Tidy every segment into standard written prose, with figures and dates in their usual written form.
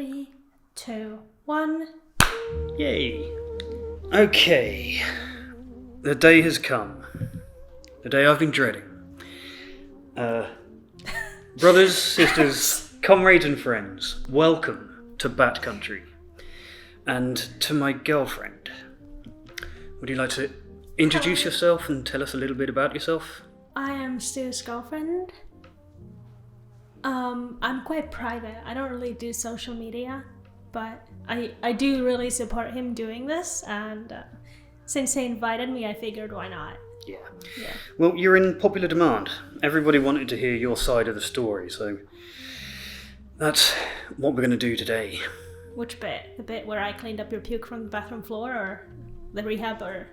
3, 2, 1. Yay. Okay. The day has come. The day I've been dreading. Brothers, sisters, comrades and friends, welcome to Bat Country. And to my girlfriend. Would you like to introduce yourself and tell us a little bit about yourself? I am Stu's girlfriend. I'm quite private. I don't really do social media, but I do really support him doing this, and since he invited me, I figured why not. Yeah. Well, you're in popular demand. Everybody wanted to hear your side of the story, so that's what we're going to do today. Which bit? The bit where I cleaned up your puke from the bathroom floor, or the rehab, or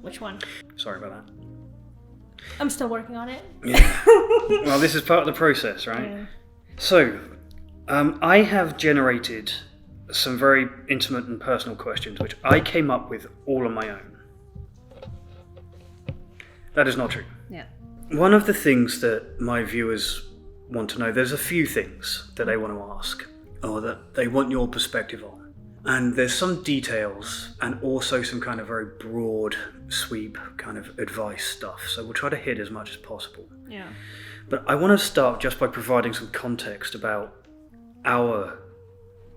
which one? Sorry about that. I'm still working on it. Yeah. Well, this is part of the process, right? Yeah. So, I have generated some very intimate and personal questions, which I came up with all on my own. That is not true. Yeah. One of the things that my viewers want to know, there's a few things that they want to ask, or that they want your perspective on. And there's some details and also some kind of very broad sweep kind of advice stuff. So we'll try to hit as much as possible. Yeah. But I want to start just by providing some context about our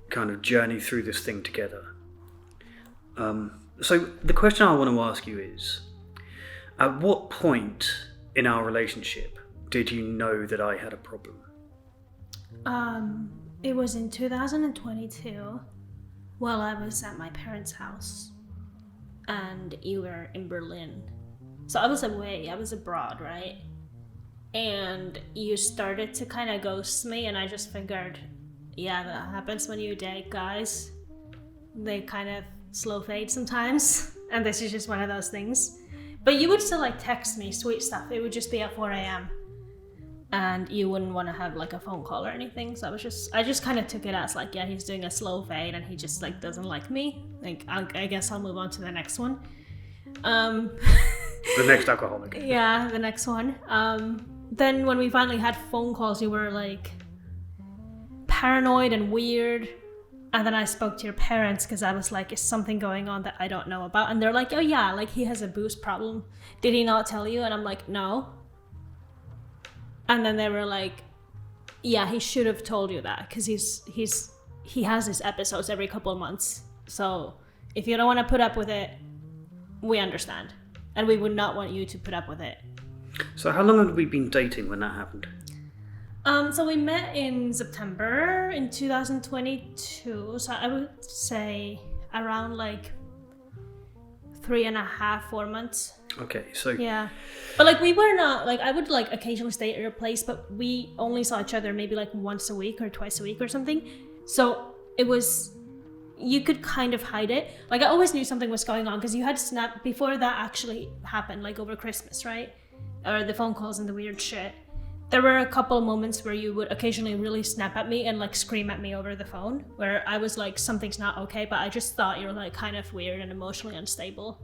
kind of journey through this thing together. So the question I want to ask you is, at what point in our relationship did you know that I had a problem? It was in 2022 while I was at my parents' house and you were in Berlin. So I was away, I was abroad, right? And you started to kind of ghost me, and I just figured, yeah, that happens when you date guys. They kind of slow fade sometimes, and this is just one of those things. But you would still like text me sweet stuff. It would just be at 4 a.m. and you wouldn't want to have like a phone call or anything. So I just kind of took it as like, yeah, he's doing a slow fade and he just like doesn't like me. Like, I guess I'll move on to the next one. The next alcoholic. Yeah, the next one. Then when we finally had phone calls, you were like paranoid and weird. And then I spoke to your parents because I was like, is something going on that I don't know about? And they're like, oh yeah, like he has a booze problem. Did he not tell you? And I'm like, no. And then they were like, yeah, he should have told you that because he has his episodes every couple of months. So if you don't want to put up with it, we understand. And we would not want you to put up with it. So how long had we been dating when that happened? So we met in September in 2022. So I would say around like 3.5, 4 months. Okay, so... Yeah. But like we were not, like I would like occasionally stay at your place, but we only saw each other maybe like once a week or twice a week or something. So it was, you could kind of hide it. Like I always knew something was going on because you had snapped before that actually happened, like over Christmas, right? Or the phone calls and the weird shit. There were a couple moments where you would occasionally really snap at me and like scream at me over the phone, where I was like, something's not okay, but I just thought you were like kind of weird and emotionally unstable.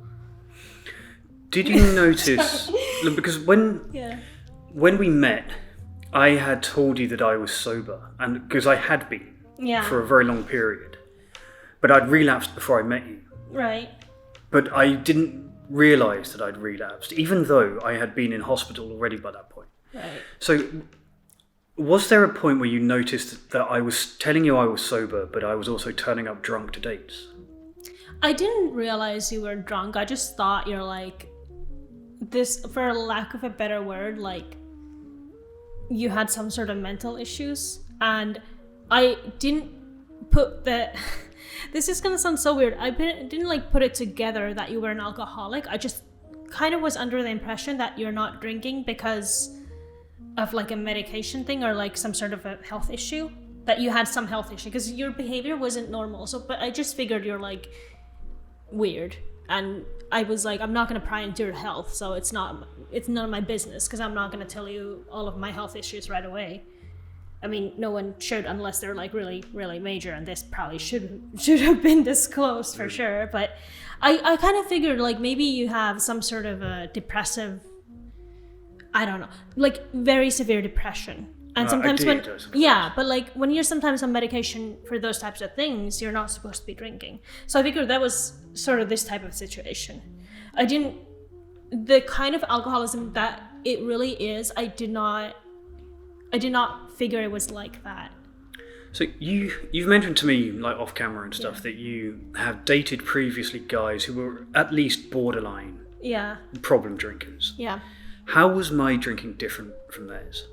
Did you notice, because when we met, I had told you that I was sober, and because I had been for a very long period, but I'd relapsed before I met you. Right. But I didn't realise that I'd relapsed, even though I had been in hospital already by that point. Right. So, was there a point where you noticed that I was telling you I was sober, but I was also turning up drunk to dates? I didn't realize you were drunk. I just thought you're like, this, for lack of a better word, like, you had some sort of mental issues. And I didn't put the... This is gonna sound so weird. I didn't like put it together that you were an alcoholic. I just kind of was under the impression that you're not drinking because of like a medication thing or like some sort of a health issue, that you had some health issue because your behavior wasn't normal. So, but I just figured you're like weird, and I was like, I'm not gonna pry into your health, so it's none of my business because I'm not gonna tell you all of my health issues right away. I mean, no one should unless they're like really, really major, and this probably should have been disclosed for sure. But I kind of figured like maybe you have some sort of a depressive, I don't know, like very severe depression, And sometimes I suppose. but like when you're sometimes on medication for those types of things, you're not supposed to be drinking. So I figured that was sort of this type of situation. The kind of alcoholism that it really is, I did not figure it was like that. So you've mentioned to me, like off camera and stuff, that you have dated previously guys who were at least borderline problem drinkers. Yeah. How was my drinking different from theirs?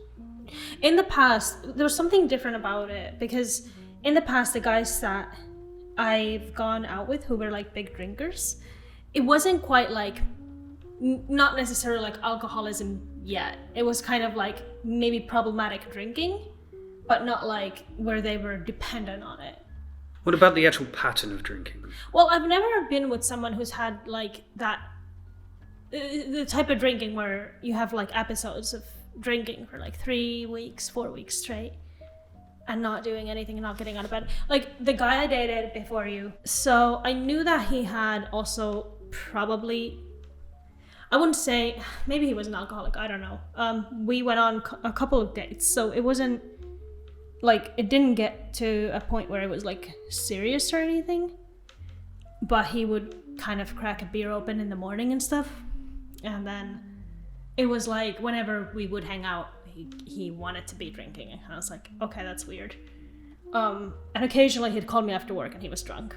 In the past, there was something different about it, because in the past, the guys that I've gone out with who were like big drinkers, it wasn't quite like, not necessarily like alcoholism yet. It was kind of like maybe problematic drinking, but not like where they were dependent on it. What about the actual pattern of drinking? Well, I've never been with someone who's had like that, the type of drinking where you have like episodes of drinking for like 3 weeks, 4 weeks straight and not doing anything and not getting out of bed. Like the guy I dated before you. So I knew that he had also probably, I wouldn't say, maybe he was an alcoholic, I don't know. We went on a couple of dates, so it wasn't like, it didn't get to a point where it was like serious or anything, but he would kind of crack a beer open in the morning and stuff. And then it was like whenever we would hang out, he wanted to be drinking, and I was like, okay, that's weird. And occasionally he'd call me after work and he was drunk,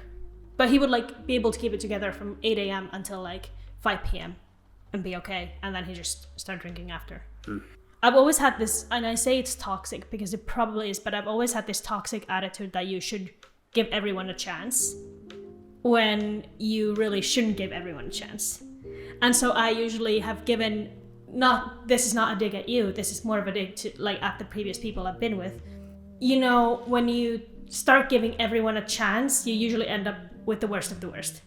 but he would like be able to keep it together from 8 a.m. until like 5 p.m. and be okay, and then he just start drinking after. I've always had this, and I say it's toxic because it probably is, but I've always had this toxic attitude that you should give everyone a chance when you really shouldn't give everyone a chance. And so I usually have given, this is not a dig at you, this is more of a dig to like at the previous people I've been with. You know, when you start giving everyone a chance, you usually end up with the worst of the worst.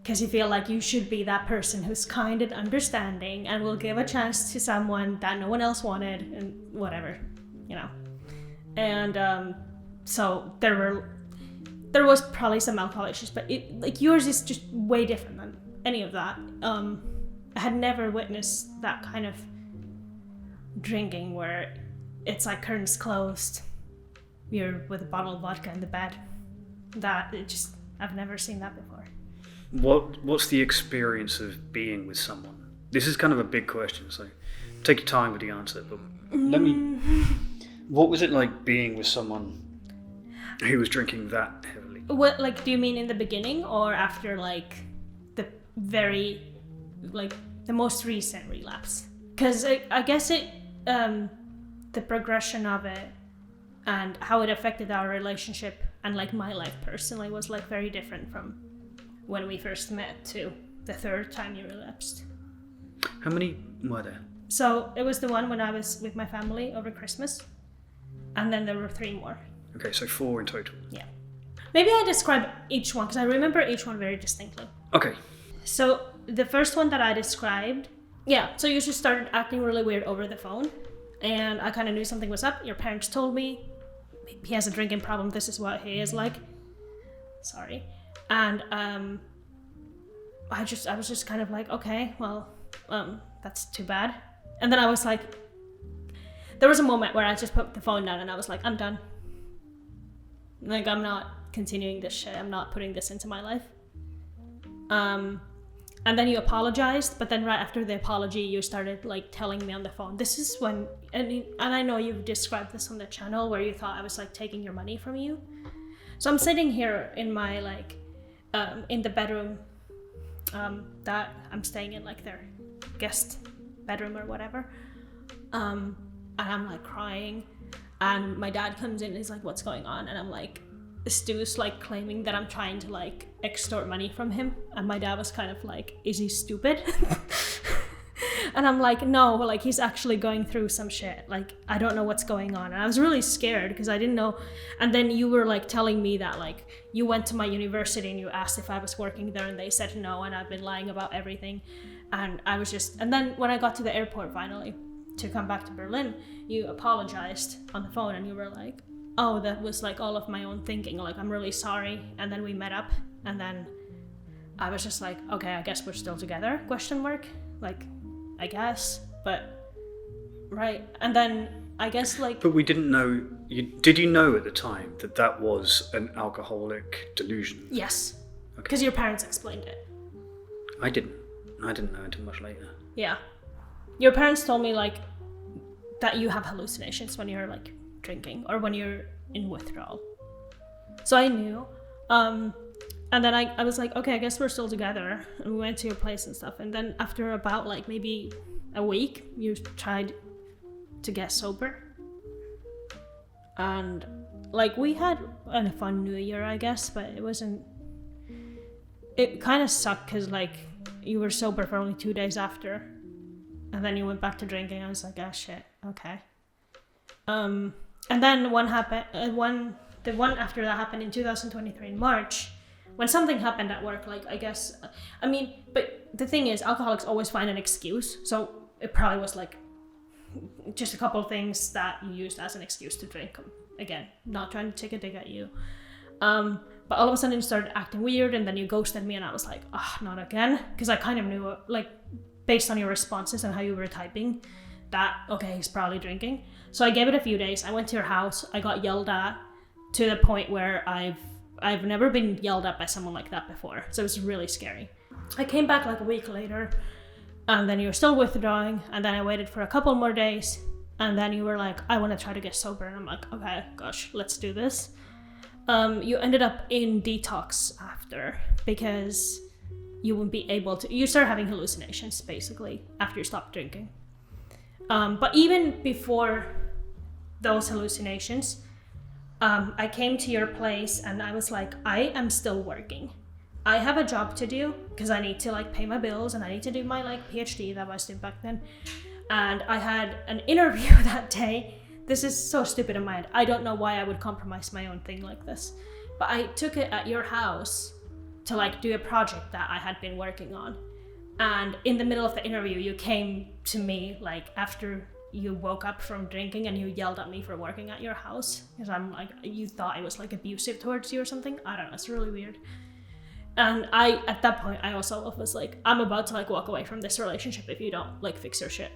Because you feel like you should be that person who's kind and understanding and will give a chance to someone that no one else wanted and whatever, you know. And so there was probably some alcohol issues, but like yours is just way different than any of that. I had never witnessed that kind of drinking where it's like curtains closed, you're with a bottle of vodka in the bed. I've never seen that before. What's the experience of being with someone? This is kind of a big question, so take your time with the answer, but what was it like being with someone who was drinking that heavily? What, like, do you mean in the beginning or after like the very, like the most recent relapse? Because I guess the progression of it and how it affected our relationship and like my life personally was like very different from when we first met to the third time you relapsed. How many were there? So it was the one when I was with my family over Christmas, and then there were 3 more. Okay, so 4 in total. Yeah. Maybe I describe each one because I remember each one very distinctly. Okay. So the first one that I described, so you just started acting really weird over the phone, and I kind of knew something was up. Your parents told me he has a drinking problem. This is what he is like. Sorry. And I was just kind of like, okay, well, that's too bad. And then I was like, there was a moment where I just put the phone down and I was like, I'm done. Like, I'm not continuing this shit. I'm not putting this into my life. And then you apologized, but then right after the apology, you started like telling me on the phone. This is when, and I know you've described this on the channel where you thought I was like taking your money from you. So I'm sitting here in my like, in the bedroom that I'm staying in, like their guest bedroom or whatever. And I'm like crying, and my dad comes in and he's like, what's going on? And I'm like, Stu's like claiming that I'm trying to like extort money from him, and my dad was kind of like, is he stupid? And I'm like, no, like he's actually going through some shit, like I don't know what's going on. And I was really scared because I didn't know. And then you were like telling me that like you went to my university and you asked if I was working there, and they said no, and I've been lying about everything. And I was just, and then when I got to the airport finally to come back to Berlin, you apologized on the phone and you were like, oh, that was like all of my own thinking, like I'm really sorry. And then we met up, and then I was just like, okay, I guess we're still together, ? Like, I guess, but right. And then I guess like. But we didn't know. Did you know at the time that was an alcoholic delusion? Yes, because your parents explained it. I didn't know until much later. Yeah, your parents told me like that you have hallucinations when you're like drinking or when you're in withdrawal. So I knew. And then I was like, okay, I guess we're still together. And we went to your place and stuff. And then after about like maybe a week, you tried to get sober. And like we had a fun New Year, I guess, but it kind of sucked because like you were sober for only 2 days after. And then you went back to drinking. I was like, oh shit, okay. And then the one after that happened in 2023 in March. When something happened at work, like I guess, but the thing is, alcoholics always find an excuse. So it probably was like just a couple of things that you used as an excuse to drink. Again, not trying to take a dig at you. But all of a sudden you started acting weird and then you ghosted me and I was like, not again. Because I kind of knew, like, based on your responses and how you were typing, that, okay, he's probably drinking. So I gave it a few days. I went to your house. I got yelled at to the point where I've never been yelled at by someone like that before. So it was really scary. I came back like a week later and then you were still withdrawing. And then I waited for a couple more days. And then you were like, I want to try to get sober. And I'm like, okay, gosh, let's do this. You ended up in detox after because you wouldn't be able to, you started having hallucinations basically after you stopped drinking. But even before those hallucinations, I came to your place and I was like, I am still working. I have a job to do because I need to like pay my bills and I need to do my like PhD that I was doing back then. And I had an interview that day. This is so stupid in my head. I don't know why I would compromise my own thing like this. But I took it at your house to like do a project that I had been working on. And in the middle of the interview, you came to me like after you woke up from drinking and you yelled at me for working at your house because I'm like, you thought I was like abusive towards you or something. I don't know, it's really weird. And at that point I also was like, I'm about to like walk away from this relationship if you don't like fix your shit.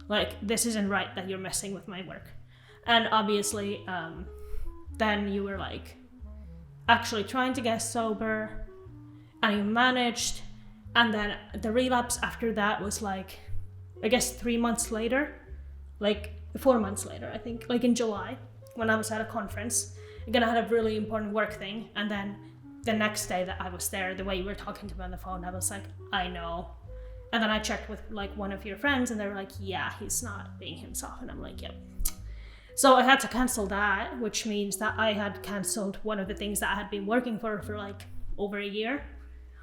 Like, this isn't right that you're messing with my work. And obviously then you were like actually trying to get sober and you managed. And then the relapse after that was like, I guess 3 months later, like 4 months later, I think, like in July, when I was at a conference. Again, I had a really important work thing. And then the next day that I was there, the way you were talking to me on the phone, I was like, I know. And then I checked with like one of your friends and they were like, yeah, he's not being himself. And I'm like, yep. So I had to cancel that, which means that I had canceled one of the things that I had been working for like over a year,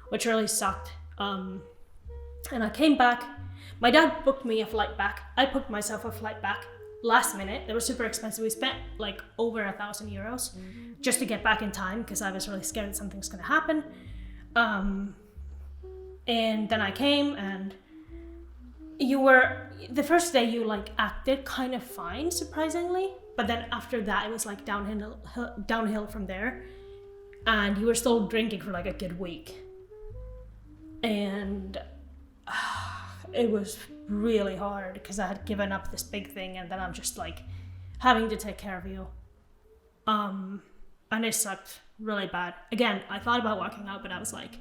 which really sucked. And I came back. My dad booked me a flight back. I booked myself a flight back last minute. They were super expensive. We spent like over 1,000 euros just to get back in time because I was really scared that something's gonna happen. And then I came and the first day you like acted kind of fine, surprisingly. But then after that, it was like downhill from there. And you were still drinking for like a good week. And it was really hard because I had given up this big thing and then I'm just like having to take care of you. And it sucked really bad. Again, I thought about walking out, but I was like,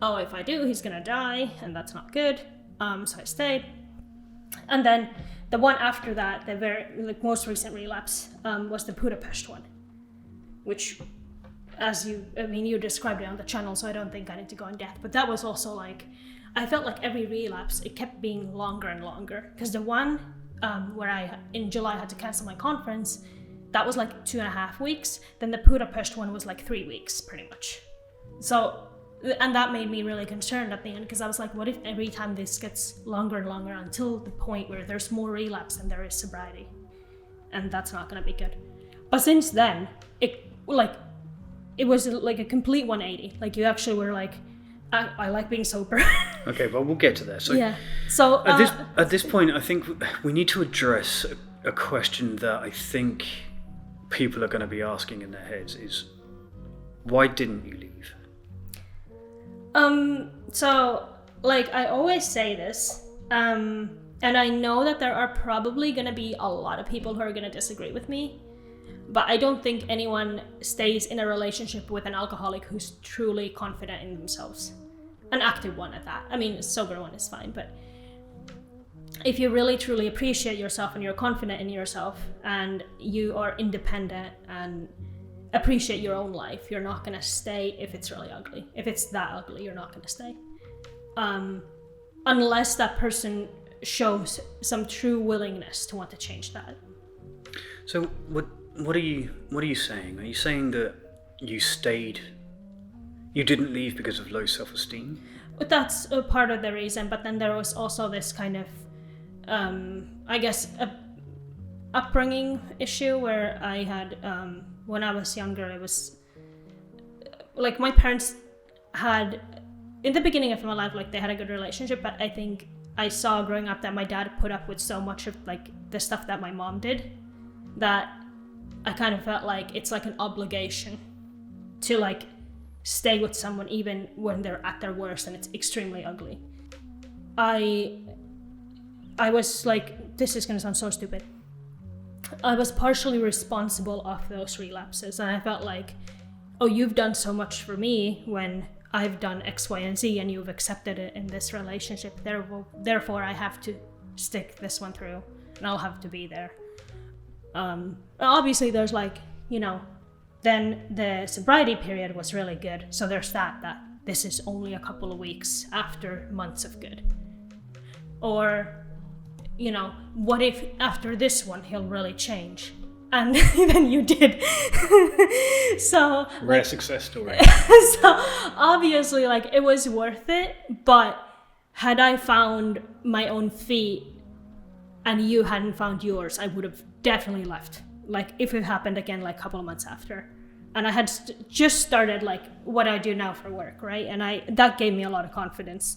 oh, if I do, he's gonna die and that's not good. So I stayed. And then the one after that, the very like most recent relapse, was the Budapest one, which you described it on the channel, so I don't think I need to go in depth, but that was also like, I felt like every relapse, it kept being longer and longer. Because the one where in July, had to cancel my conference, that was like 2.5 weeks. Then the Budapest one was like 3 weeks, pretty much. So, and that made me really concerned at the end, because I was like, what if every time this gets longer and longer until the point where there's more relapse than there is sobriety? And that's not gonna be good. But since then, it was like a complete 180. Like, you actually were like, I like being sober. Okay, well, we'll get to that. So, yeah. So at this point, I think we need to address a question that I think people are going to be asking in their heads: is why didn't you leave? So like I always say this, and And I know that there are probably going to be a lot of people who are going to disagree with me, but I don't think anyone stays in a relationship with an alcoholic who's truly confident in themselves. An active one at that. I mean, a sober one is fine, but if you really truly appreciate yourself and you're confident in yourself and you are independent and appreciate your own life, you're not going to stay if it's really ugly. If it's that ugly, you're not going to stay. Unless that person shows some true willingness to want to change that. So what are you saying? Are you saying that you didn't leave because of low self-esteem? But that's a part of the reason, but then there was also this kind of I guess a upbringing issue where I had when I was younger, it was like my parents had, in the beginning of my life, like they had a good relationship, but I think I saw growing up that my dad put up with so much of like the stuff that my mom did that I kind of felt like it's like an obligation to like stay with someone even when they're at their worst and it's extremely ugly. I was like, this is gonna sound so stupid. I was partially responsible of those relapses, and I felt like, oh, you've done so much for me when I've done X, Y, and Z, and you've accepted it in this relationship. Therefore, I have to stick this one through, and I'll have to be there. Obviously, there's like, then the sobriety period was really good. So there's that this is only a couple of weeks after months of good. Or, what if after this one he'll really change? And then you did. So rare success story. So obviously, like, it was worth it, but had I found my own feet and you hadn't found yours, I would have definitely left. Like, if it happened again, like a couple of months after. And I had just started like what I do now for work, right? And that gave me a lot of confidence.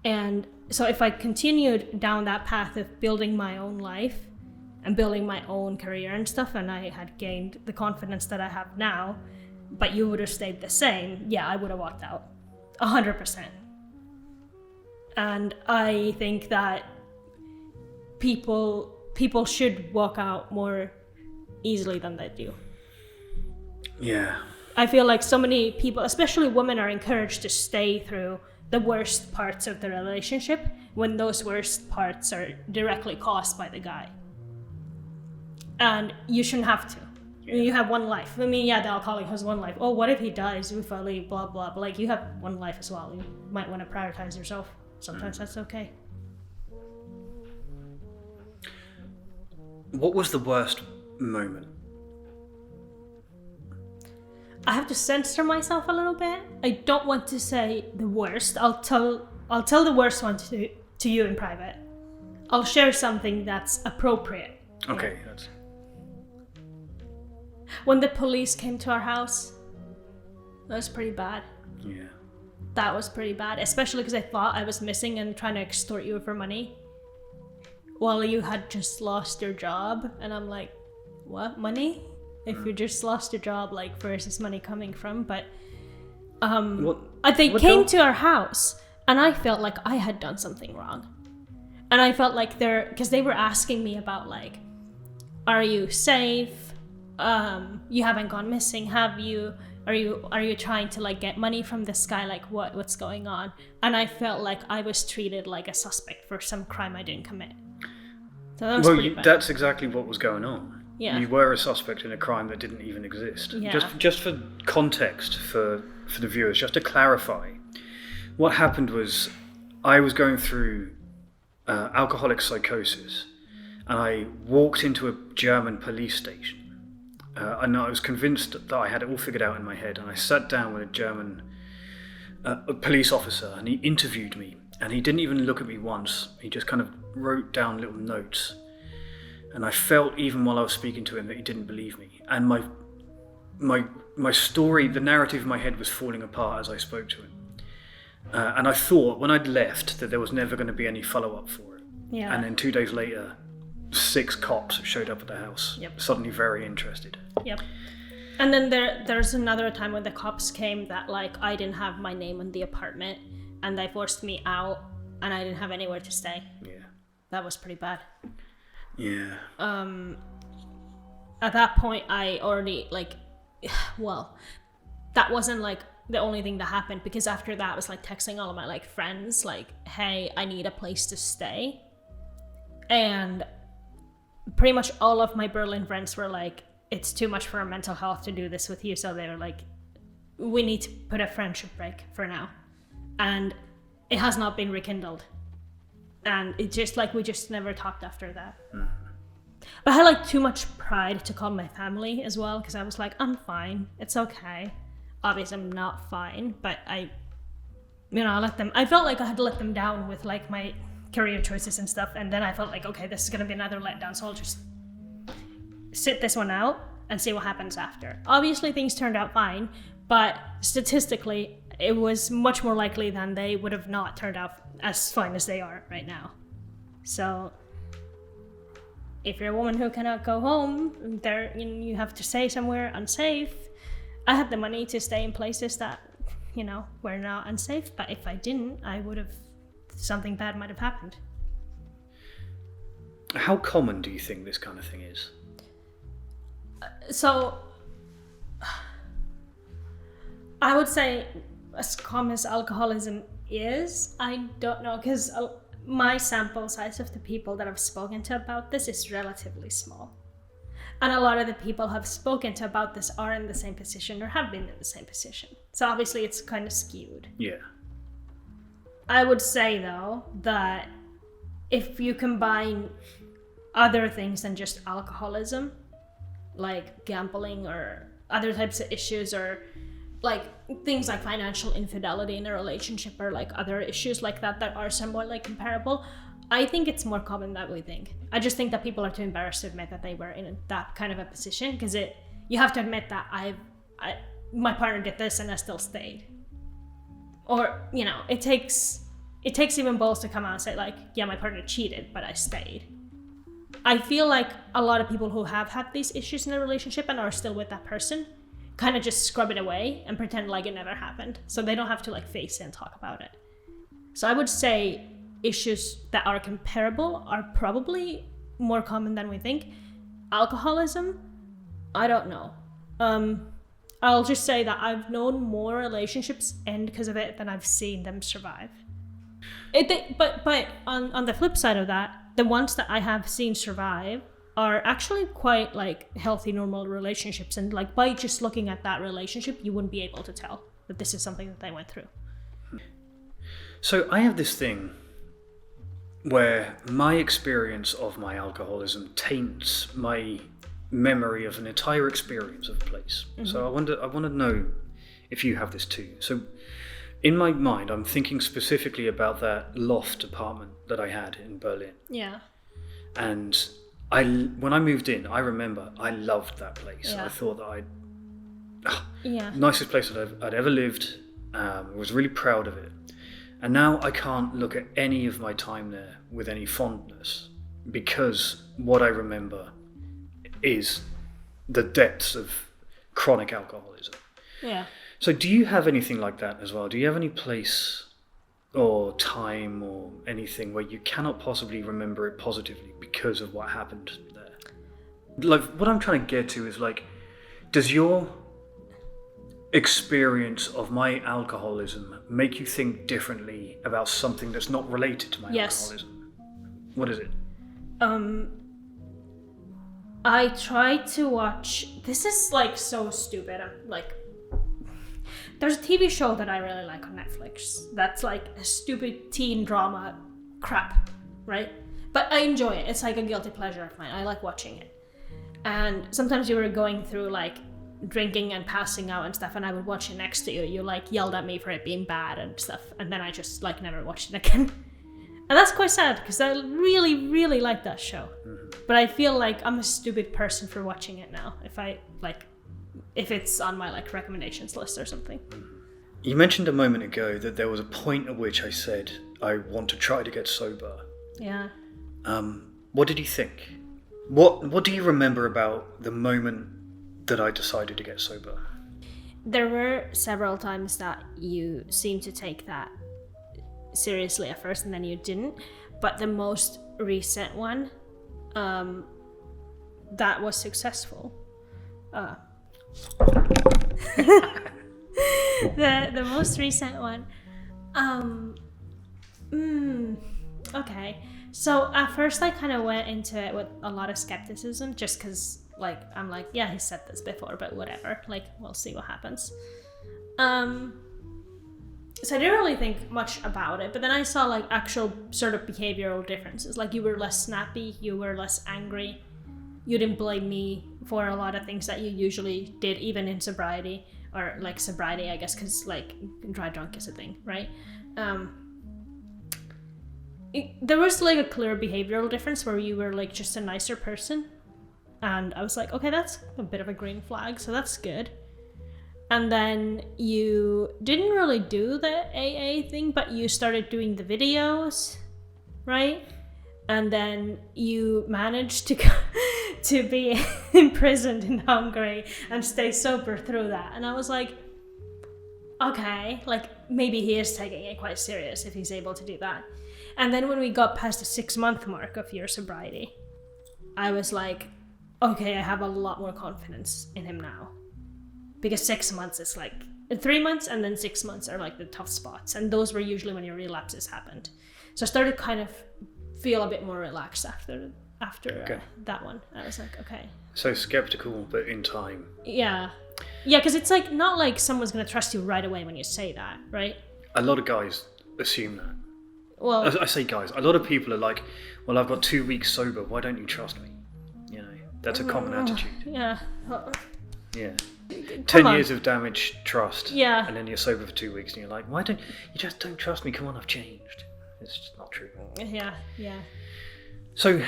And so if I continued down that path of building my own life and building my own career and stuff, and I had gained the confidence that I have now, but you would have stayed the same, yeah, I would have walked out 100%. And I think that people should walk out more easily than they do. Yeah. I feel like so many people, especially women, are encouraged to stay through the worst parts of the relationship when those worst parts are directly caused by the guy. And you shouldn't have to. Yeah. You have one life. I mean, yeah, the alcoholic has one life. Oh, what if he dies? We finally blah, blah. But like, you have one life as well. You might want to prioritize yourself. Sometimes that's okay. What was the worst moment? I have to censor myself a little bit. I don't want to say the worst. I'll tell the worst one to you in private. I'll share something that's appropriate. Okay, that's... When the police came to our house, that was pretty bad. Yeah. That was pretty bad, especially because I thought I was missing and trying to extort you for money while you had just lost your job. And I'm like, what, money? If you just lost your job, like, where's this money coming from? But they came to our house and I felt like I had done something wrong. And I felt like because they were asking me about, like, are you safe? You haven't gone missing, have you? Are you trying to, like, get money from this guy? Like, what's going on? And I felt like I was treated like a suspect for some crime I didn't commit. So that was pretty bad. That's exactly what was going on. Yeah. You were a suspect in a crime that didn't even exist. Yeah. Just for context for the viewers, just to clarify, what happened was I was going through alcoholic psychosis, and I walked into a German police station, and I was convinced that I had it all figured out in my head, and I sat down with a German police officer, and he interviewed me, and he didn't even look at me once. He just kind of wrote down little notes. And I felt, even while I was speaking to him, that he didn't believe me. And my story, the narrative in my head was falling apart as I spoke to him. And I thought, when I'd left, that there was never going to be any follow-up for it. Yeah. And then 2 days later, 6 cops showed up at the house, Yep. suddenly very interested. Yep. And then there's another time when the cops came that, like, I didn't have my name in the apartment, and they forced me out, and I didn't have anywhere to stay. Yeah. that was pretty bad. Yeah. At that point, I already, like, well, that wasn't, like, the only thing that happened, because after that I was, like, texting all of my, like, friends, like, hey, I need a place to stay. And pretty much all of my Berlin friends were like, it's too much for our mental health to do this with you. So they were like, we need to put a friendship break for now. And it has not been rekindled. And it just, like, we just never talked after that. But I had, like, too much pride to call my family as well, because I was like, I'm fine, it's okay. Obviously I'm not fine, but I felt like I had let them down with, like, my career choices and stuff, and then I felt like, okay, this is gonna be another letdown, so I'll just sit this one out and see what happens after. Obviously things turned out fine, but statistically it was much more likely than they would have not turned out as fine as they are right now. So if you're a woman who cannot go home, you have to stay somewhere unsafe. I had the money to stay in places that, were not unsafe, but if I didn't, something bad might have happened. How common do you think this kind of thing is? So, I would say as common as alcoholism is, I don't know, because my sample size of the people that I've spoken to about this is relatively small. And a lot of the people I've spoken to about this are in the same position or have been in the same position. So obviously it's kind of skewed. Yeah. I would say, though, that if you combine other things than just alcoholism, like gambling or other types of issues, or like things like financial infidelity in a relationship, or like other issues like that are somewhat like comparable, I think it's more common than we think. I just think that people are too embarrassed to admit that they were in that kind of a position, because you have to admit that my partner did this and I still stayed. Or, it takes even balls to come out and say, like, yeah, my partner cheated, but I stayed. I feel like a lot of people who have had these issues in a relationship and are still with that person kind of just scrub it away and pretend like it never happened, so they don't have to, like, face it and talk about it. So I would say issues that are comparable are probably more common than we think. Alcoholism, I don't know. I'll just say that I've known more relationships end because of it than I've seen them survive. But on the flip side of that, the ones that I have seen survive are actually quite, like, healthy, normal relationships. And, like, by just looking at that relationship, you wouldn't be able to tell that this is something that they went through. So I have this thing where my experience of my alcoholism taints my memory of an entire experience of a place. Mm-hmm. So I want to know if you have this too. So in my mind, I'm thinking specifically about that loft apartment that I had in Berlin. Yeah. And when I moved in, I remember I loved that place. Yeah. I thought that nicest place I'd ever lived. I was really proud of it. And now I can't look at any of my time there with any fondness, because what I remember is the depths of chronic alcoholism. Yeah. So do you have anything like that as well? Do you have any place or time or anything where you cannot possibly remember it positively because of what happened there? Like, what I'm trying to get to is, like, does your experience of my alcoholism make you think differently about something that's not related to my alcoholism? What is it? I tried to watch, this is, like, so stupid. There's a TV show that I really like on Netflix that's like a stupid teen drama crap, right? But I enjoy it. It's like a guilty pleasure of mine. I like watching it. And sometimes you were going through, like, drinking and passing out and stuff, and I would watch it next to you. You, like, yelled at me for it being bad and stuff, and then I just, like, never watched it again. And that's quite sad, because I really, really like that show. Mm-hmm. But I feel like I'm a stupid person for watching it now, if it's on my, like, recommendations list or something. You mentioned a moment ago that there was a point at which I said I want to try to get sober. Yeah. What did you think? What do you remember about the moment that I decided to get sober? There were several times that you seemed to take that seriously at first, and then you didn't. But the most recent one that was successful. The most recent one. Okay. So at first I kind of went into it with a lot of skepticism, just because like I'm like, yeah, he said this before, but whatever. Like, we'll see what happens. So I didn't really think much about it, but then I saw like actual sort of behavioral differences. Like, you were less snappy, you were less angry, you didn't blame me for a lot of things that you usually did, even in sobriety, or like sobriety, I guess, because like dry drunk is a thing, right? There was like a clear behavioral difference where you were like just a nicer person, and I was like, okay, that's a bit of a green flag, so that's good. And then you didn't really do the AA thing, but you started doing the videos, right? And then you managed to be imprisoned in Hungary and stay sober through that. And I was like, okay, like maybe he is taking it quite serious if he's able to do that. And then when we got past the 6-month mark of your sobriety, I was like, okay, I have a lot more confidence in him now. Because 6 months is like 3 months, and then 6 months are like the tough spots, and those were usually when your relapses happened. So I started kind of feel a bit more relaxed after Okay. that one. I was like, okay. So skeptical, but in time. Yeah, because it's like not like someone's gonna trust you right away when you say that, right? A lot of guys assume that. Well, I say guys. A lot of people are like, "Well, I've got 2 weeks sober. Why don't you trust me?" You know, that's a common attitude. yeah. Yeah. Come 10 on. years of damaged trust. Yeah. And then you're sober for 2 weeks, and you're like, "Why don't you just don't trust me? Come on, I've changed." It's just not true. Yeah. So,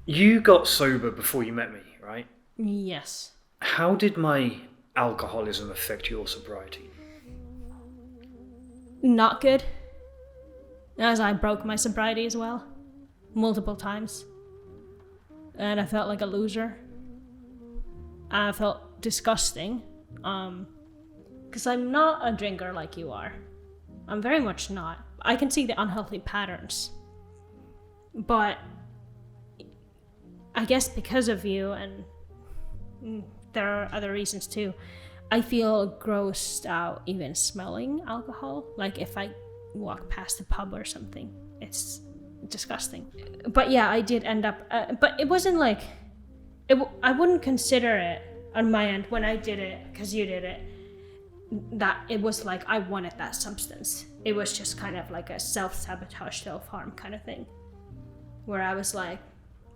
you got sober before you met me, right? Yes. How did my alcoholism affect your sobriety? Not good. As I broke my sobriety as well, multiple times. And I felt like a loser. I felt disgusting. Because I'm not a drinker like you are. I'm very much not. I can see the unhealthy patterns. But I guess because of you, and there are other reasons too, I feel grossed out even smelling alcohol. Like if I walk past the pub or something, it's disgusting. But yeah, I did end up, but it wasn't like, I wouldn't consider it on my end when I did it, because you did it, that it was like I wanted that substance. It was just kind of like a self-sabotage, self-harm kind of thing, where I was like,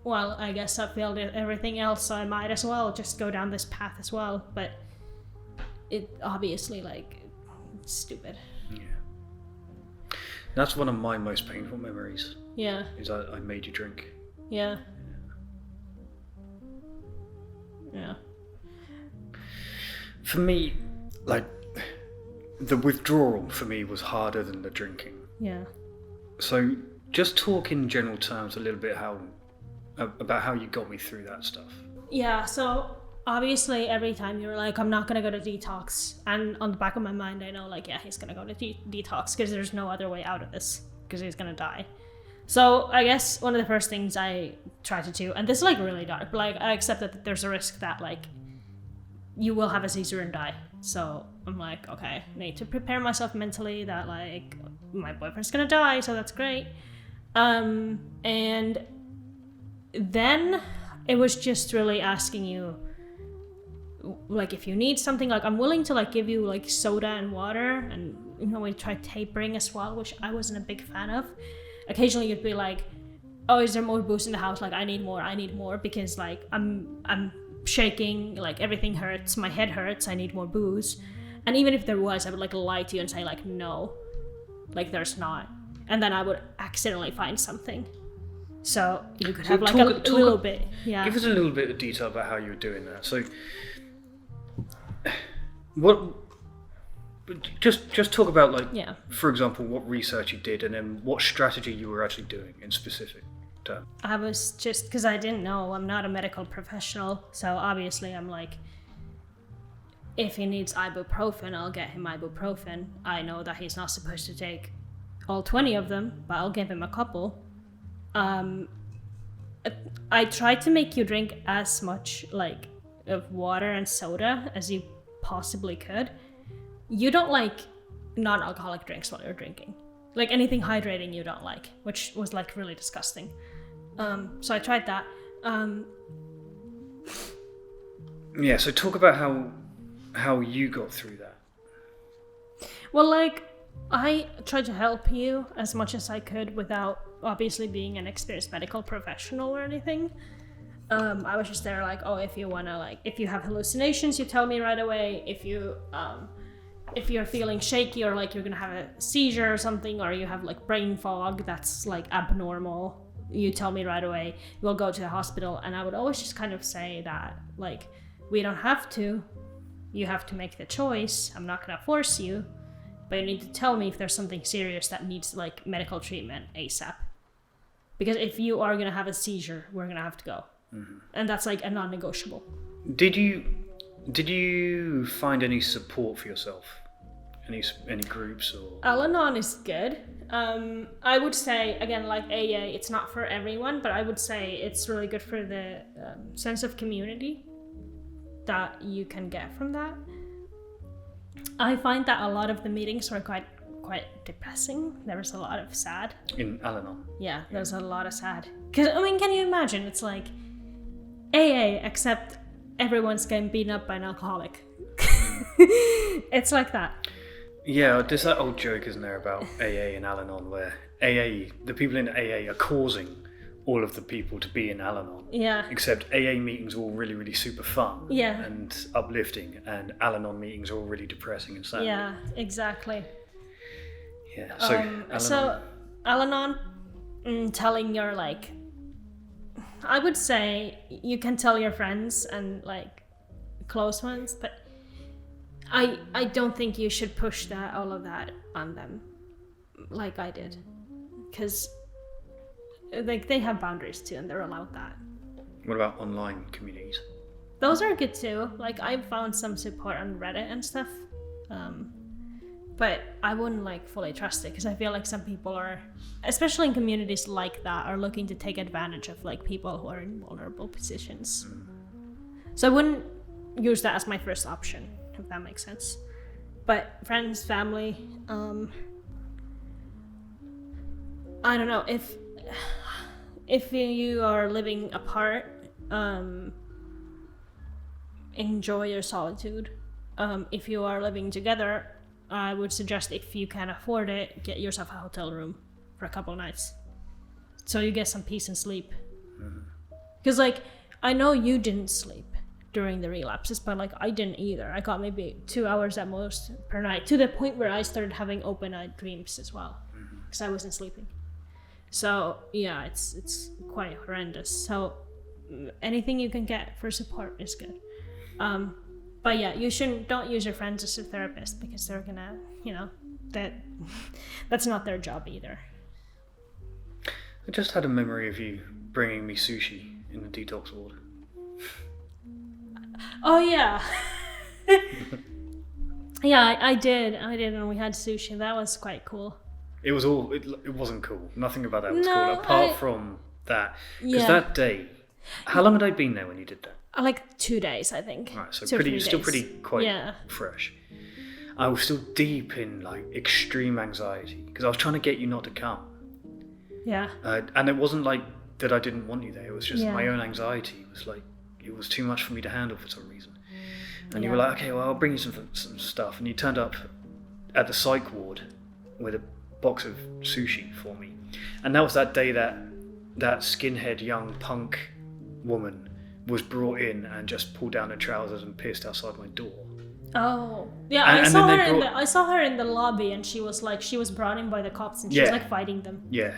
well, I guess I failed at everything else, so I might as well just go down this path as well. But it obviously, like, it's stupid. Yeah. That's one of my most painful memories. Yeah. Is I made you drink. Yeah. Yeah. For me, like, the withdrawal for me was harder than the drinking. Yeah. So just talk in general terms a little bit about how you got me through that stuff. Yeah, so obviously every time you were like, I'm not going to go to detox. And on the back of my mind, I know, like, yeah, he's going to go to detox because there's no other way out of this, because he's going to die. So I guess one of the first things I tried to do, and this is like really dark, but like I accept that there's a risk that like you will have a seizure and die. So I'm like, okay, I need to prepare myself mentally that like my boyfriend's going to die, so that's great. And then it was just really asking you, like, if you need something, like, I'm willing to like give you like soda and water, and you know, we tried tapering as well, which I wasn't a big fan of. Occasionally you'd be like, oh, is there more booze in the house? Like, I need more because like I'm shaking, like everything hurts, my head hurts, I need more booze. And even if there was, I would like lie to you and say like, no, like there's not. And then I would accidentally find something. So you could have like a little bit. Yeah. Give us a little bit of detail about how you were doing that. So what, just talk about, like, yeah, for example, what research you did, and then what strategy you were actually doing in specific terms. I was just, because I didn't know, I'm not a medical professional, so obviously I'm like, if he needs ibuprofen, I'll get him ibuprofen. I know that he's not supposed to take all 20 of them, but I'll give him a couple. I tried to make you drink as much like of water and soda as you possibly could. You don't like non-alcoholic drinks while you're drinking. Like anything hydrating you don't like, which was like really disgusting. So I tried that. Yeah, so talk about how you got through that. Well, like, I tried to help you as much as I could without obviously being an experienced medical professional or anything. I was just there like, oh, if you wanna like, if you have hallucinations, you tell me right away. If you're feeling shaky or like you're gonna have a seizure or something, or you have like brain fog that's like abnormal, you tell me right away. We'll go to the hospital. And I would always just kind of say that like, we don't have to. You have to make the choice. I'm not gonna force you, but you need to tell me if there's something serious that needs like medical treatment ASAP. Because if you are gonna have a seizure, we're gonna have to go. Mm-hmm. And that's like a non-negotiable. Did you find any support for yourself? Any groups or? Al-Anon is good. I would say again, like AA, it's not for everyone, but I would say it's really good for the sense of community that you can get from that. I find that a lot of the meetings were quite depressing. There was a lot of sad. In Al-Anon? Yeah, there's a lot of sad. Because, I mean, can you imagine? It's like AA, except everyone's getting beaten up by an alcoholic. It's like that. Yeah, there's that old joke, isn't there, about AA and Al-Anon, where the people in AA are causing all of the people to be in Al-Anon. Yeah. Except AA meetings are all really, really super fun. Yeah. And uplifting, and Al-Anon meetings are all really depressing and sad. Yeah, exactly. Yeah. So Al-Anon, telling your like, I would say you can tell your friends and like close ones, but I don't think you should push all of that on them, like I did, because like they have boundaries too, and they're allowed that. What about online communities? Those are good too. Like I found some support on Reddit and stuff, but I wouldn't like fully trust it because I feel like some people are, especially in communities like that, are looking to take advantage of like people who are in vulnerable positions. So I wouldn't use that as my first option, if that makes sense. But friends, family, I don't know, if you are living apart, enjoy your solitude. If you are living together, I would suggest, if you can afford it, get yourself a hotel room for a couple of nights, so you get some peace and sleep. Because like, I know you didn't sleep during the relapses, but like I didn't either. I got maybe 2 hours at most per night, to the point where I started having open-eyed dreams as well, because I wasn't sleeping. So yeah, it's quite horrendous. So anything you can get for support is good. But yeah, don't use your friends as a therapist, because they're gonna, that's not their job either. I just had a memory of you bringing me sushi in the detox ward. Oh yeah. Yeah, I did, and we had sushi. That was quite cool. It wasn't cool. Nothing about that was cool, apart from that. Because that day, how long had I been there when you did that? Like 2 days, I think. Right, so still pretty fresh. I was still deep in like extreme anxiety because I was trying to get you not to come. Yeah. And it wasn't like that I didn't want you there. It was just my own anxiety was like, it was too much for me to handle for some reason. And you were like, okay, well, I'll bring you some stuff. And you turned up at the psych ward with a box of sushi for me. And that was that day that skinhead young punk woman was brought in and just pulled down her trousers and pissed outside my door. Oh, yeah, I saw her in the lobby, and she was brought in by the cops, and she was like fighting them. Yeah.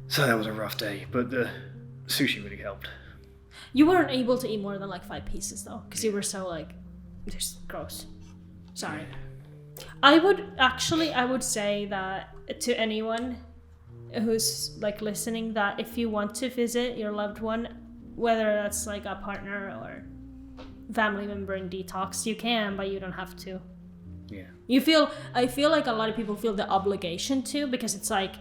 So that was a rough day, but the sushi really helped. You weren't able to eat more than like 5 pieces though, because you were so like, just gross. Sorry. I would say that to anyone who's like listening, that if you want to visit your loved one, whether that's like a partner or family member in detox, you can, but you don't have to. Yeah. I feel like a lot of people feel the obligation to, because it's like,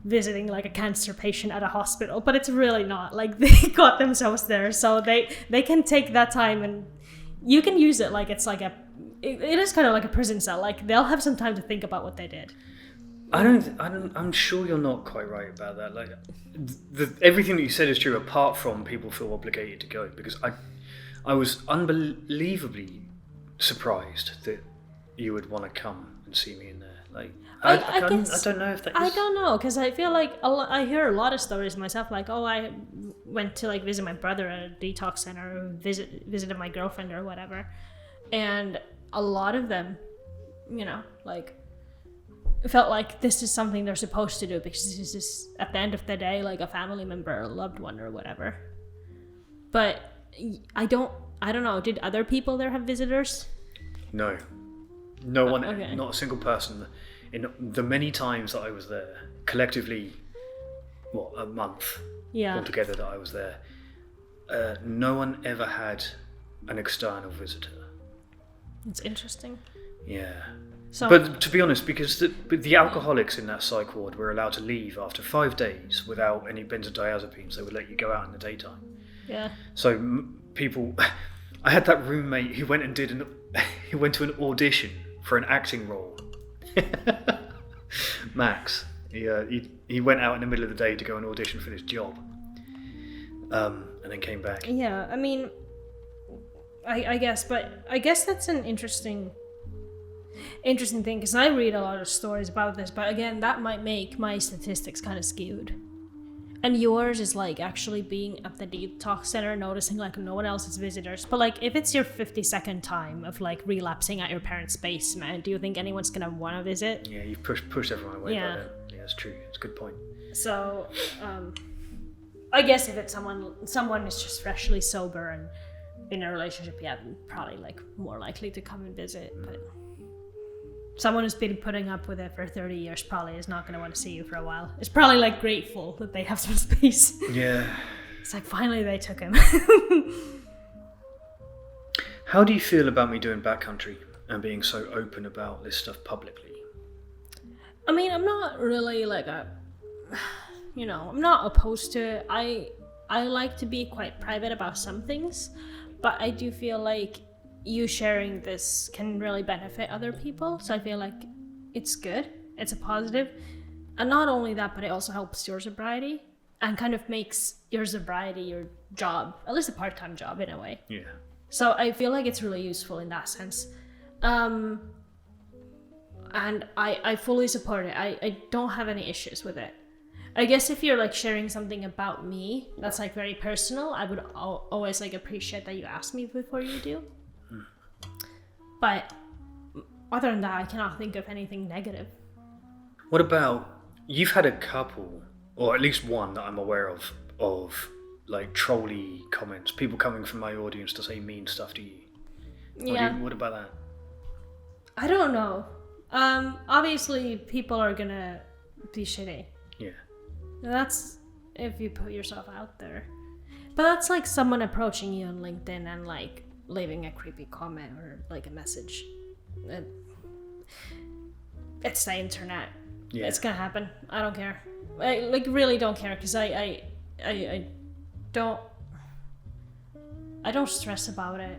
visiting like a cancer patient at a hospital, but it's really not. Like they got themselves there, so they can take that time, and you can use it like it's like it is kind of like a prison cell. Like they'll have some time to think about what they did. I'm sure you're not quite right about that. Like, everything that you said is true, apart from people feel obligated to go. Because I was unbelievably surprised that you would want to come and see me in there. Like, I don't know if that is... I don't know, because I feel like I hear a lot of stories myself. Like, oh, I went to like visit my brother at a detox center, or visited my girlfriend or whatever, and a lot of them, you know, like, felt like this is something they're supposed to do because this is at the end of the day like a family member or a loved one or whatever. But I don't know, did other people there have visitors? No one. Okay. Not a single person in the many times that I was there, collectively a month altogether that I was there. No one ever had an external visitor. It's interesting. Yeah. So, but to be honest, because the alcoholics in that psych ward were allowed to leave after 5 days without any benzodiazepines, they would let you go out in the daytime. Yeah. So people, I had that roommate who went and he went to an audition for an acting role. Max, he went out in the middle of the day to go and audition for this job, and then came back. Yeah, I mean, I guess that's an interesting thing, because I read a lot of stories about this, but again, that might make my statistics kind of skewed. And yours is like actually being at the detox center, noticing like no one else's visitors. But like if it's your 52nd time of like relapsing at your parents' basement, do you think anyone's gonna want to visit? Yeah, you've pushed everyone away by then. Yeah, that's true. It's a good point. So, I guess if it's someone is just freshly sober and in a relationship, yeah, probably like more likely to come and visit. But someone who's been putting up with it for 30 years probably is not going to want to see you for a while. It's probably like grateful that they have some space. Yeah. It's like finally they took him. How do you feel about me doing backcountry and being so open about this stuff publicly? I mean, I'm not really like I'm not opposed to it. I like to be quite private about some things, but I do feel like you sharing this can really benefit other people, so I feel like it's good, it's a positive. And not only that, but it also helps your sobriety and kind of makes your sobriety your job, at least a part-time job in a way. Yeah. So I feel like it's really useful in that sense, and I fully support it. I don't have any issues with it. I guess if you're like sharing something about me that's like very personal, I would always like appreciate that you ask me before you do. But other than that, I cannot think of anything negative. What about, you've had a couple, or at least one that I'm aware of like trolly comments, people coming from my audience to say mean stuff to you. What about that? I don't know. Obviously people are gonna be shitty. Yeah. That's if you put yourself out there. But that's like someone approaching you on LinkedIn and like leaving a creepy comment or like a message. It's the internet. Yeah. It's gonna happen. I don't care. I like really don't care, because I don't stress about it,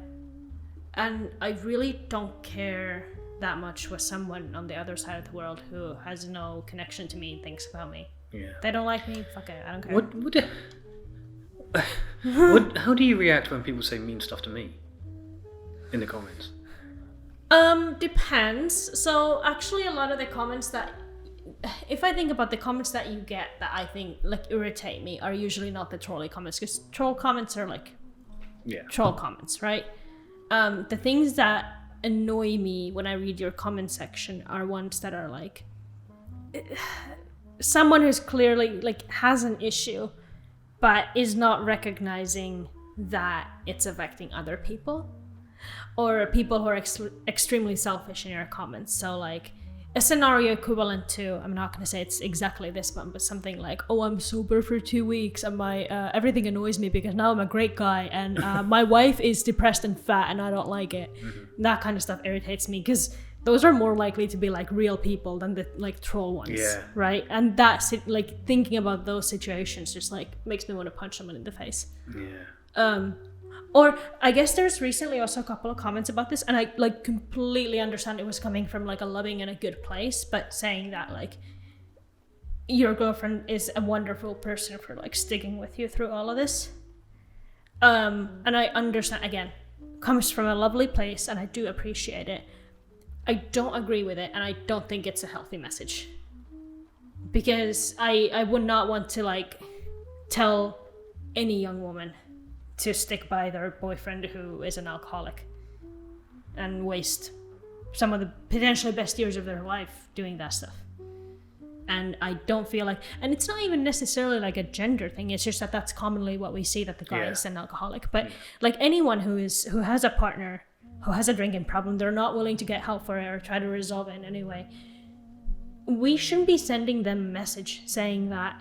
and I really don't care that much what someone on the other side of the world who has no connection to me thinks about me. Yeah. They don't like me. Fuck it. I don't care. How do you react when people say mean stuff to me in the comments? Depends. So actually a lot of the comments that, if I think about the comments that you get that I think like irritate me, are usually not the trolly comments, because troll comments are like troll comments, right? The things that annoy me when I read your comment section are ones that are like someone who's clearly like has an issue but is not recognizing that it's affecting other people, or people who are extremely selfish in your comments. So like a scenario equivalent to, I'm not going to say it's exactly this one, but something like, oh, I'm sober for 2 weeks and my everything annoys me because now I'm a great guy, and my wife is depressed and fat and I don't like it. Mm-hmm. That kind of stuff irritates me, because those are more likely to be like real people than the like troll ones. Yeah. Right? And that's it, like thinking about those situations just like makes me want to punch someone in the face. Yeah. Or I guess there's recently also a couple of comments about this, and I like completely understand it was coming from like a loving and a good place, but saying that like your girlfriend is a wonderful person for like sticking with you through all of this. And I understand, again, comes from a lovely place, and I do appreciate it. I don't agree with it, and I don't think it's a healthy message. Because I would not want to like tell any young woman to stick by their boyfriend who is an alcoholic and waste some of the potentially best years of their life doing that stuff. And I don't feel like, and it's not even necessarily like a gender thing, it's just that that's commonly what we see, that the guy is an alcoholic. But like anyone who has a partner who has a drinking problem, they're not willing to get help for it or try to resolve it in any way, we shouldn't be sending them a message saying that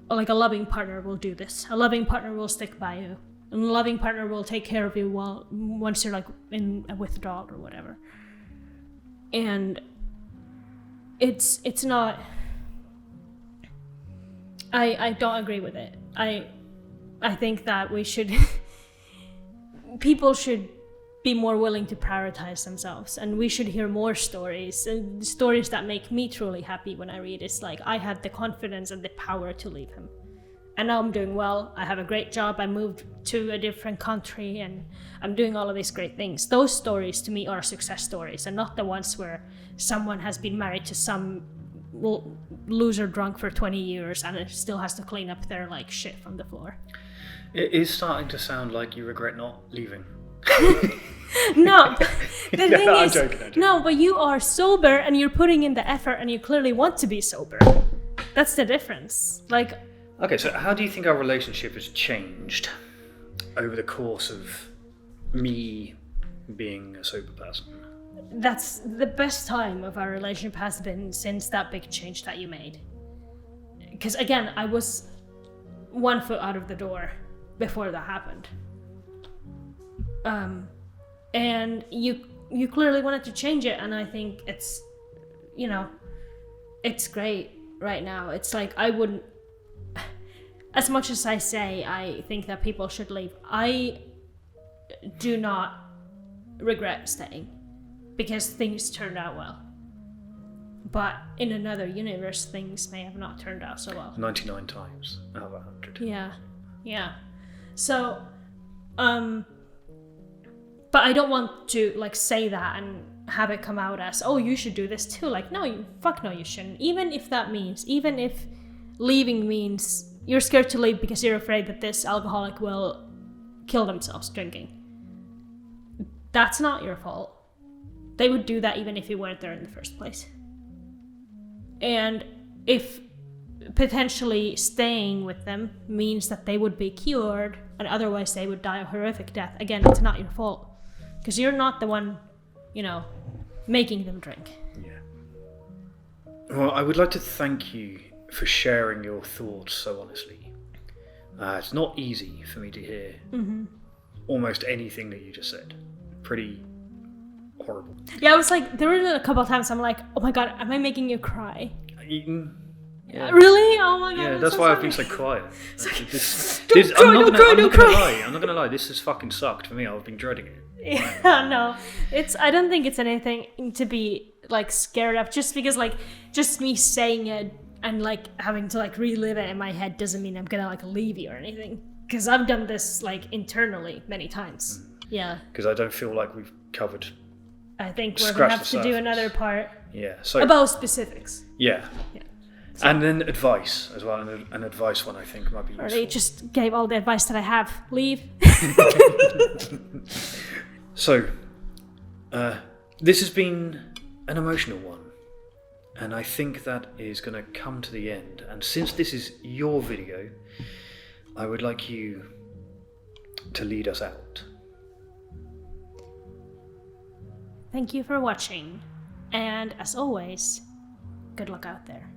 like a loving partner will do this, a loving partner will stick by you, and a loving partner will take care of you once you're like in a withdrawal or whatever. And it's not, I don't agree with it. I think that we should people should be more willing to prioritize themselves, and we should hear more stories, and stories that make me truly happy when I read. It's like, I had the confidence and the power to leave him, and now I'm doing well, I have a great job, I moved to a different country, and I'm doing all of these great things. Those stories to me are success stories, and not the ones where someone has been married to some loser drunk for 20 years and it still has to clean up their like shit from the floor. It is starting to sound like you regret not leaving. No, the thing I'm is, joking. no, but you are sober and you're putting in the effort and you clearly want to be sober. That's the difference. Like, okay, so how do you think our relationship has changed over the course of me being a sober person? that's the best time of our relationship has been since that big change that you made. Because again, I was 1 foot out of the door before that happened. And you clearly wanted to change it, and I think it's, you know, it's great right now. It's like, I wouldn't, as much as I say I think that people should leave, I do not regret staying because things turned out well. But in another universe, things may have not turned out so well. 99 times out of 100. Yeah. So, but I don't want to like say that and have it come out as, oh, you should do this too. Like, no, you shouldn't. Even if leaving means you're scared to leave because you're afraid that this alcoholic will kill themselves drinking. That's not your fault. They would do that even if you weren't there in the first place. And if potentially staying with them means that they would be cured and otherwise they would die a horrific death, again, it's not your fault. Because you're not the one, making them drink. Yeah. Well, I would like to thank you for sharing your thoughts so honestly. It's not easy for me to hear almost anything that you just said. Pretty horrible. Yeah, I was like, there were a couple of times I'm like, oh my god, am I making you cry? Yeah. Really? Oh my god. Yeah, I'm that's so why sorry. I've been so quiet. Don't cry. I'm not gonna lie. This has fucking sucked for me. I've been dreading it. Yeah, no. I don't think it's anything to be like scared of, just because like just me saying it and like having to like relive it in my head doesn't mean I'm gonna like leave you or anything. Because I've done this like internally many times. Yeah. Because I don't feel like we've covered. I think we're gonna have to do another part. Yeah. So about specifics. Yeah. So. And then advice as well, and an advice one I think might be useful. Or they just gave all the advice that I have. Leave. So, this has been an emotional one, and I think that is going to come to the end. And since this is your video, I would like you to lead us out. Thank you for watching, and as always, good luck out there.